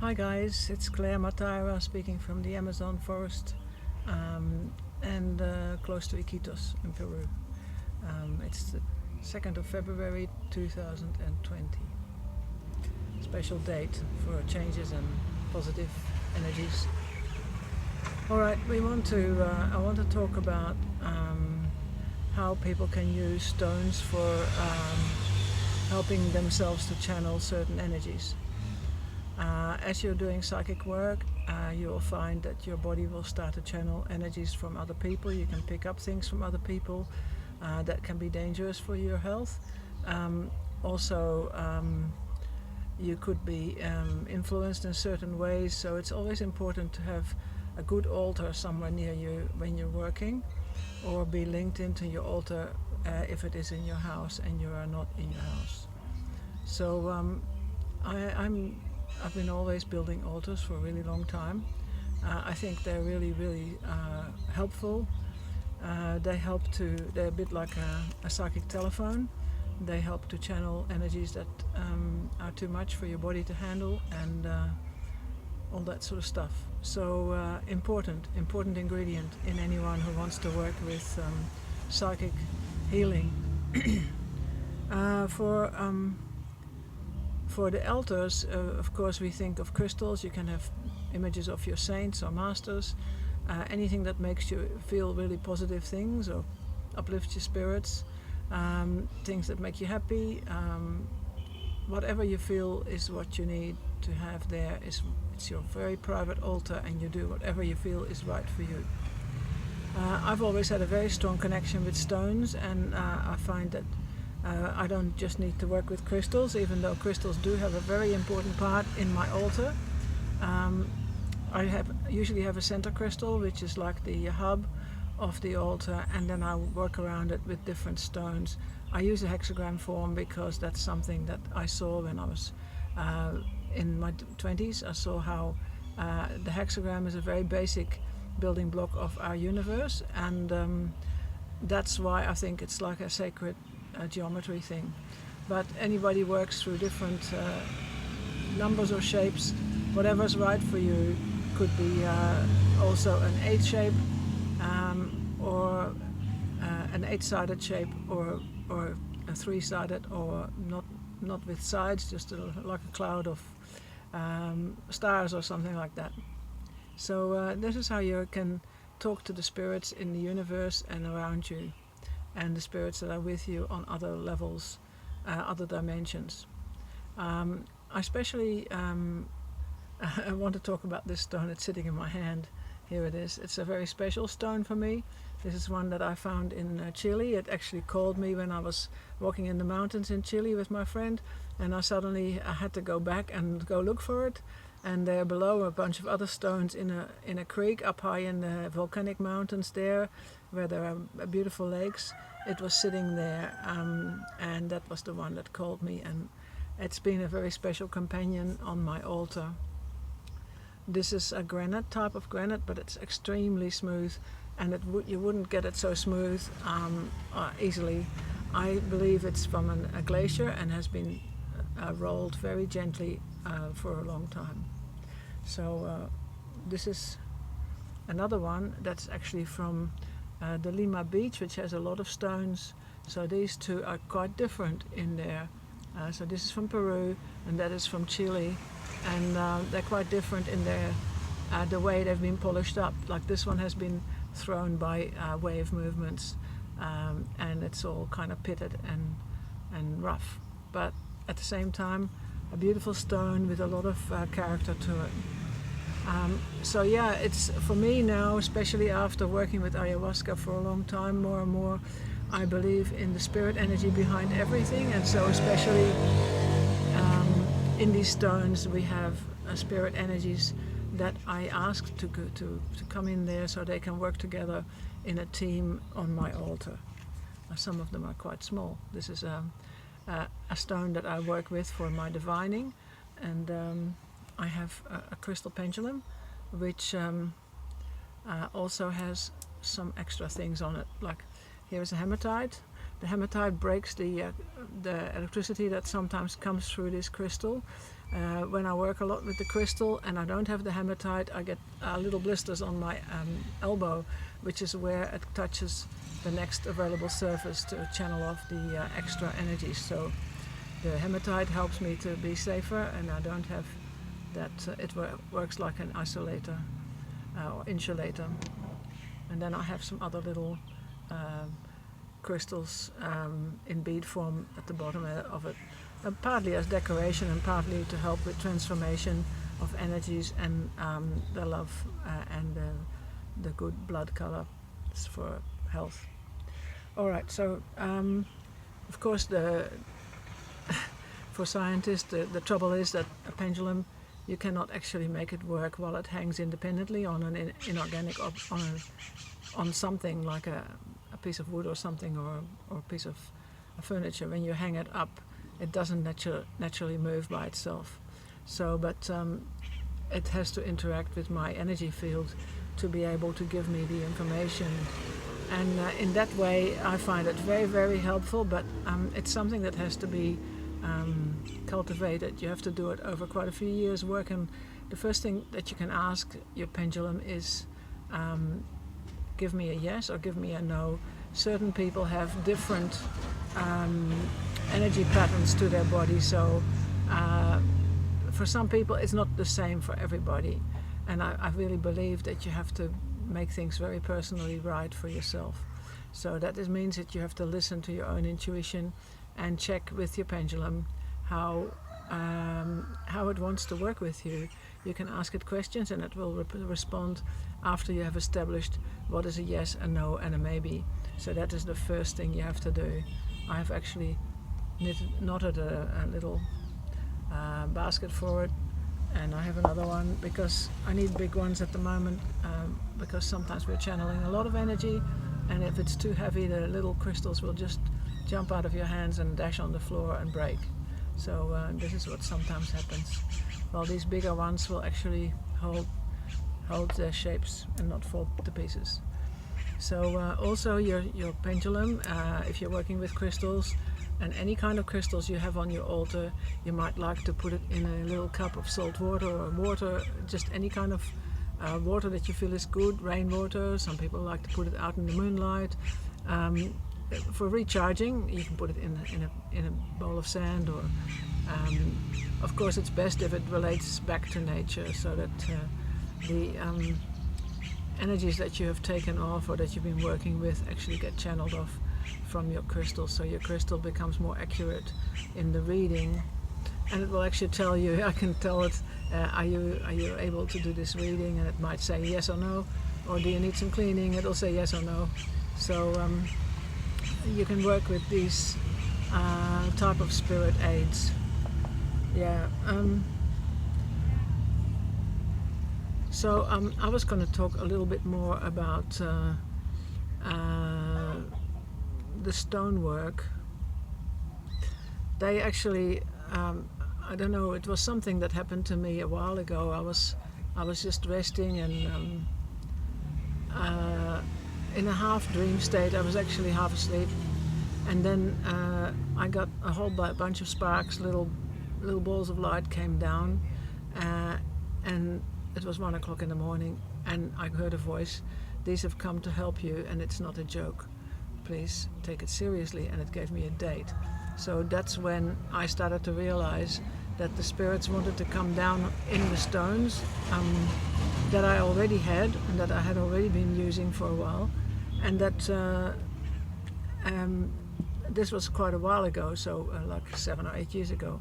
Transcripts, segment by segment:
Hi guys, it's Claire Mataira speaking from the Amazon forest and close to Iquitos in Peru. It's the 2nd of February 2020. Special date for changes and positive energies. Alright, I want to talk about how people can use stones for helping themselves to channel certain energies. As you're doing psychic work, you will find that your body will start to channel energies from other people. You can pick up things from other people that can be dangerous for your health. You could be influenced in certain ways, so it's always important to have a good altar somewhere near you when you're working, or be linked into your altar if it is in your house and you are not in your house. So I've been always building altars for a really long time. I think they're really helpful. They're a bit like a psychic telephone. They help to channel energies that are too much for your body to handle, and all that sort of stuff. So important ingredient in anyone who wants to work with psychic healing. For the altars, of course, we think of crystals. You can have images of your saints or masters, anything that makes you feel really positive things or uplifts your spirits, things that make you happy. Whatever you feel is what you need to have there. It's your very private altar, and you do whatever you feel is right for you. I've always had a very strong connection with stones, and I find that I don't just need to work with crystals, even though crystals do have a very important part in my altar. I usually have a center crystal, which is like the hub of the altar, and then I work around it with different stones. I use a hexagram form because that's something that I saw when I was in my 20s. I saw how the hexagram is a very basic building block of our universe, and that's why I think it's like a sacred geometry thing. But anybody works through different numbers or shapes. Whatever's right for you. Could be also an 8 shape, or an 8-sided shape, or a 3-sided, or not with sides, just like a cloud of stars or something like that. So this is how you can talk to the spirits in the universe and around you, and the spirits that are with you on other levels, other dimensions. I especially I want to talk about this stone. It's sitting in my hand. Here it is. It's a very special stone for me. This is one that I found in Chile. It actually called me when I was walking in the mountains in Chile with my friend, and I had to go back and go look for it. And there below a bunch of other stones in a creek up high in the volcanic mountains there, where there are beautiful lakes. It was sitting there, and that was the one that called me, and it's been a very special companion on my altar. This is a granite, type of granite, but it's extremely smooth, and you wouldn't get it so smooth easily. I believe it's from a glacier and has been rolled very gently for a long time. So this is another one that's actually from the Lima beach, which has a lot of stones. So these two are quite different in there. So this is from Peru, and that is from Chile, and they're quite different in the way they've been polished up. Like this one has been thrown by wave movements, and it's all kind of pitted and rough, but at the same time a beautiful stone with a lot of character to it. So yeah, it's for me now, especially after working with ayahuasca for a long time, more and more I believe in the spirit energy behind everything, and so especially in these stones we have spirit energies that I ask to come in there so they can work together in a team on my altar. Some of them are quite small. This is a stone that I work with for my divining, and I have a crystal pendulum which also has some extra things on it. Like here is a hematite. The hematite breaks the electricity that sometimes comes through this crystal, When I work a lot with the crystal and I don't have the hematite, I get little blisters on my elbow, which is where it touches the next available surface to channel off the extra energy. So the hematite helps me to be safer, and I don't have that. It works like an isolator or insulator. And then I have some other little crystals in bead form at the bottom of it, partly as decoration and partly to help with transformation of energies and the love and the good blood color for health. All right, so of course for scientists the trouble is that a pendulum, you cannot actually make it work while it hangs independently on an inorganic on something like a piece of wood or something, or a piece of furniture. When you hang it up, it doesn't naturally move by itself. So, but it has to interact with my energy field to be able to give me the information. And in that way, I find it very, very helpful, but it's something that has to be cultivated. You have to do it over quite a few years' work, and the first thing that you can ask your pendulum is give me a yes or give me a no. Certain people have different energy patterns to their body, so for some people it's not the same for everybody, and I really believe that you have to make things very personally right for yourself. So that means that you have to listen to your own intuition and check with your pendulum how it wants to work with you. You can ask it questions and it will respond after you have established what is a yes, a no and a maybe. So that is the first thing you have to do. I have actually knotted a little basket for it, and I have another one because I need big ones at the moment, because sometimes we're channeling a lot of energy, and if it's too heavy the little crystals will just jump out of your hands and dash on the floor and break. So this is what sometimes happens. Well, these bigger ones will actually hold their shapes and not fall to pieces. So also your pendulum, if you're working with crystals, and any kind of crystals you have on your altar, you might like to put it in a little cup of salt water or water, just any kind of water that you feel is good, rainwater. Some people like to put it out in the moonlight. For recharging, you can put it in a bowl of sand, or of course it's best if it relates back to nature, so that the energies that you have taken off or that you've been working with actually get channeled off from your crystal, so your crystal becomes more accurate in the reading, and it will actually tell you. I can tell it, are you able to do this reading, and it might say yes or no, or do you need some cleaning, it'll say yes or no. So you can work with these type of spirit aids. Yeah. So I was going to talk a little bit more about the stonework. They actually, I don't know, it was something that happened to me a while ago. I was just resting and in a half dream state. I was actually half asleep, and then I got a whole bunch of sparks, little balls of light came down, and it was 1 o'clock in the morning, and I heard a voice. These have come to help you, and it's not a joke. Please take it seriously. And it gave me a date. So that's when I started to realize that the spirits wanted to come down in the stones that I already had and that I had already been using for a while, and that this was quite a while ago, so like 7 or 8 years ago.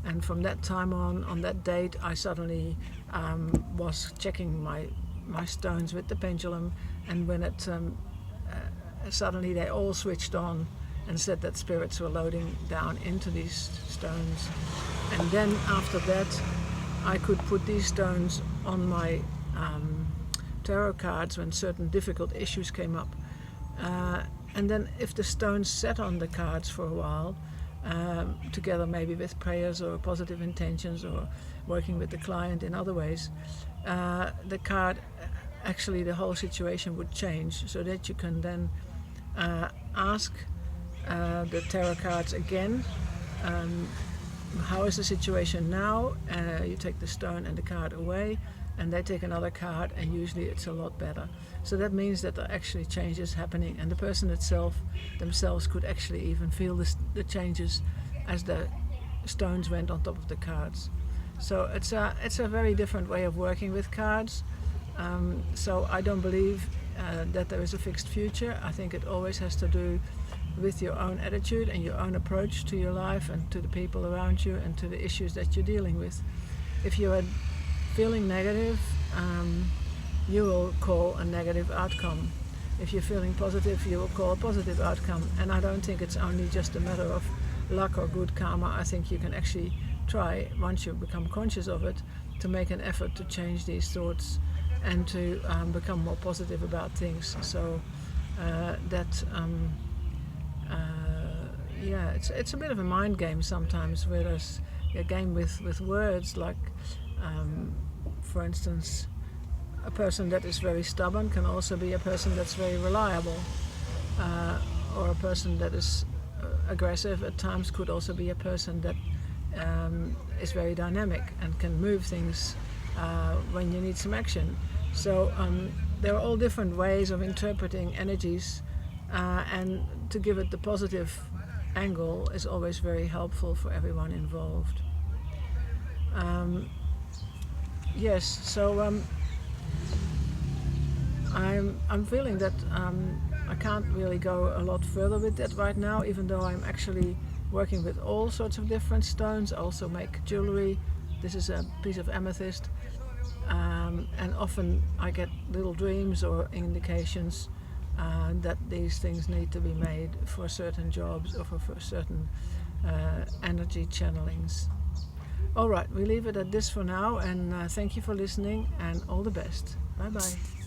And from that time on that date, I suddenly was checking my stones with the pendulum, and when it suddenly they all switched on and said that spirits were loading down into these stones. And then after that, I could put these stones on my tarot cards when certain difficult issues came up. And then if the stones sat on the cards for a while, together maybe with prayers or positive intentions or working with the client in other ways, the card, actually the whole situation would change, so that you can then ask the tarot cards again how is the situation now? You take the stone and the card away, and they take another card, and usually it's a lot better. So that means that there are actually changes happening, and the person themselves could actually even feel the changes as the stones went on top of the cards. So it's a very different way of working with cards. So I don't believe that there is a fixed future. I think it always has to do with your own attitude and your own approach to your life and to the people around you and to the issues that you're dealing with. If you are feeling negative, you will call a negative outcome. If you're feeling positive, you will call a positive outcome. And I don't think it's only just a matter of luck or good karma. I think you can actually try, once you become conscious of it, to make an effort to change these thoughts and to become more positive about things. So it's a bit of a mind game sometimes, where there's a game with words, like for instance, a person that is very stubborn can also be a person that's very reliable, or a person that is aggressive at times could also be a person that is very dynamic and can move things when you need some action. So there are all different ways of interpreting energies, and to give it the positive angle is always very helpful for everyone involved. Yes, so I'm feeling that I can't really go a lot further with that right now, even though I'm actually working with all sorts of different stones. I also make jewelry. This is a piece of amethyst, and often I get little dreams or indications that these things need to be made for certain jobs or for certain energy channelings. All right, we leave it at this for now, and thank you for listening, and all the best. Bye bye.